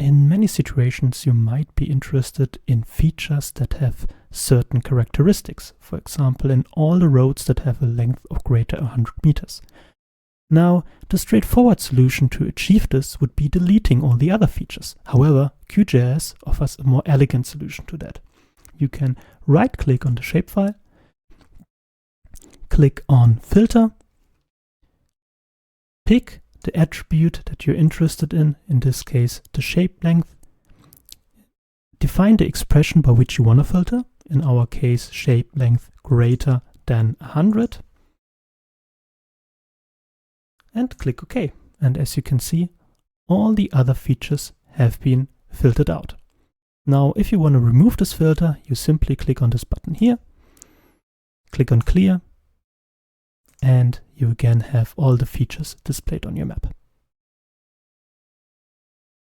in many situations you might be interested in features that have certain characteristics, for example in all the roads that have a length of greater than 100 meters. Now, the straightforward solution to achieve this would be deleting all the other features. However, QGIS offers a more elegant solution to that. You can right-click on the shapefile, click on Filter, pick the attribute that you're interested in this case the shape length, define the expression by which you want to filter, in our case shape length greater than 100, and click OK. And as you can see, all the other features have been filtered out. Now, if you want to remove this filter, you simply click on this button here, click on Clear, and you again have all the features displayed on your map.